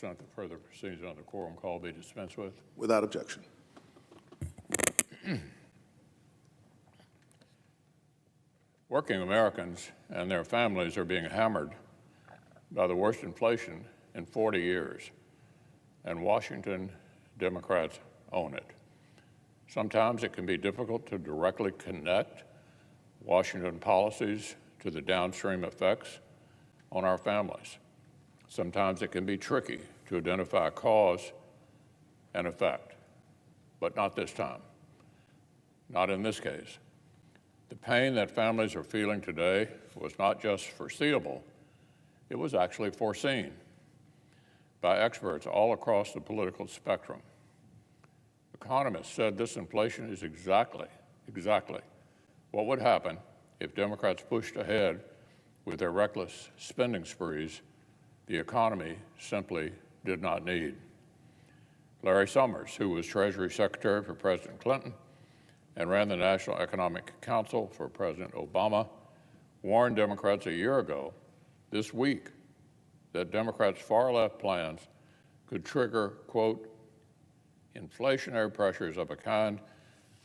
That the further proceedings on the quorum call be dispensed with. Without objection. Working Americans and their families are being hammered by the worst inflation in 40 years, and Washington Democrats own it. Sometimes it can be difficult to directly connect Washington policies to the downstream effects on our families. Sometimes it can be tricky to identify cause and effect, but not this time, not in this case. The pain that families are feeling today was not just foreseeable, it was actually foreseen by experts all across the political spectrum. Economists said this inflation is exactly what would happen if Democrats pushed ahead with their reckless spending sprees the economy simply did not need. Larry Summers, who was Treasury Secretary for President Clinton and ran the National Economic Council for President Obama, warned Democrats a year ago this week that Democrats' far-left plans could trigger, quote, inflationary pressures of a kind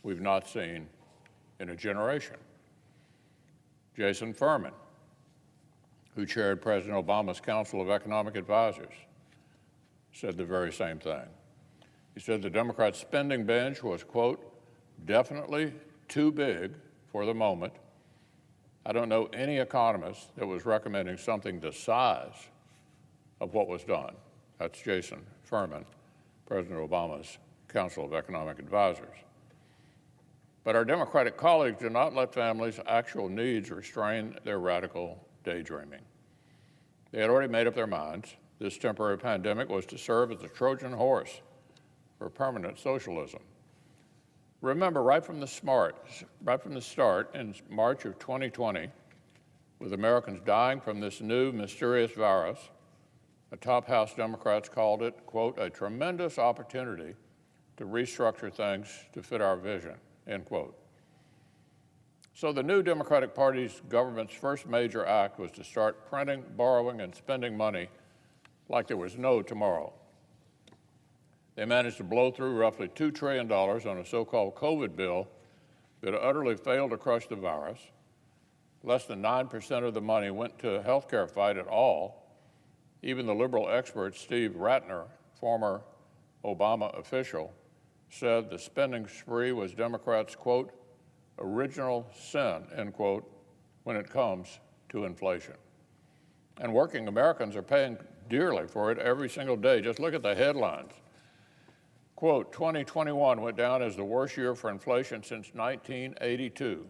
we've not seen in a generation. Jason Furman, who chaired President Obama's Council of Economic Advisors, said the very same thing. He said the Democrats' spending binge was, quote, definitely too big for the moment. I don't know any economist that was recommending something the size of what was done. That's Jason Furman, President Obama's Council of Economic Advisors. But our Democratic colleagues do not let families' actual needs restrain their radical daydreaming. They had already made up their minds. This temporary pandemic was to serve as a Trojan horse for permanent socialism. Remember, right from the start, in March of 2020, with Americans dying from this new mysterious virus, the top House Democrats called it, quote, a tremendous opportunity to restructure things to fit our vision, end quote. So the new Democratic Party's government's first major act was to start printing, borrowing, and spending money like there was no tomorrow. They managed to blow through roughly $2 trillion on a so-called COVID bill that utterly failed to crush the virus. Less than 9% of the money went to a health care fight at all. Even the liberal expert Steve Ratner, former Obama official, said the spending spree was Democrats', quote, original sin, end quote, when it comes to inflation. And working Americans are paying dearly for it every single day. Just look at the headlines. Quote, 2021 went down as the worst year for inflation since 1982.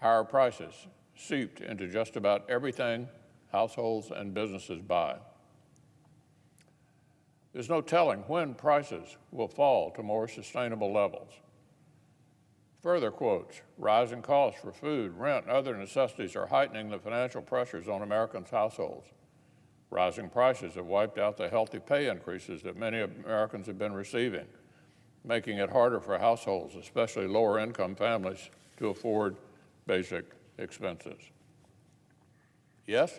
Higher prices seeped into just about everything households and businesses buy. There's no telling when prices will fall to more sustainable levels. Further quotes, rising costs for food, rent, and other necessities are heightening the financial pressures on Americans' households. Rising prices have wiped out the healthy pay increases that many Americans have been receiving, making it harder for households, especially lower-income families, to afford basic expenses. Yes,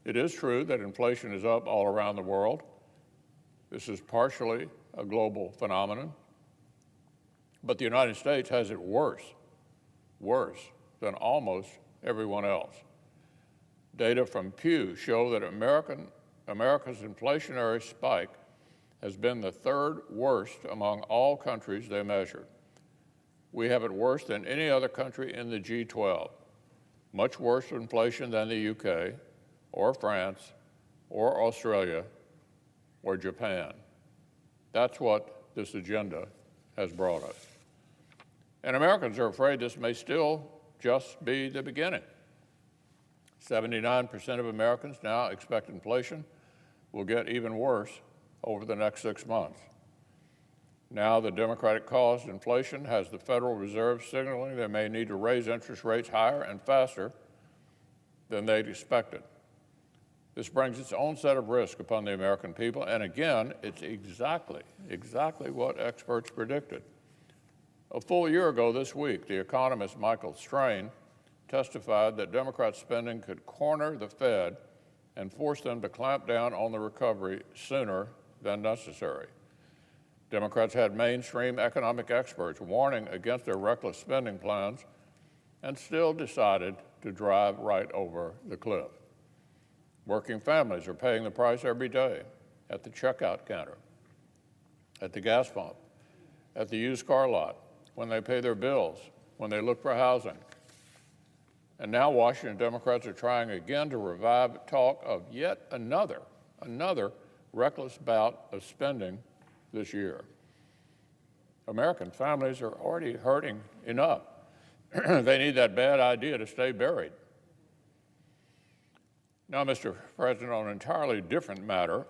it is true that inflation is up all around the world. This is partially a global phenomenon. But the United States has it worse than almost everyone else. Data from Pew show that America's inflationary spike has been the third worst among all countries they measured. We have it worse than any other country in the G12, much worse inflation than the UK, or France, or Australia, or Japan. That's what this agenda has brought us. And Americans are afraid this may still just be the beginning. 79% of Americans now expect inflation will get even worse over the next 6 months. Now the Democratic-caused inflation has the Federal Reserve signaling they may need to raise interest rates higher and faster than they'd expected. This brings its own set of risk upon the American people, and again, it's exactly what experts predicted. A full year ago this week, the economist Michael Strain testified that Democrat spending could corner the Fed and force them to clamp down on the recovery sooner than necessary. Democrats had mainstream economic experts warning against their reckless spending plans and still decided to drive right over the cliff. Working families are paying the price every day at the checkout counter, at the gas pump, at the used car lot, when they pay their bills, when they look for housing. And now Washington Democrats are trying again to revive talk of yet another reckless bout of spending this year. American families are already hurting enough. They need that bad idea to stay buried. Now, Mr. President, on an entirely different matter,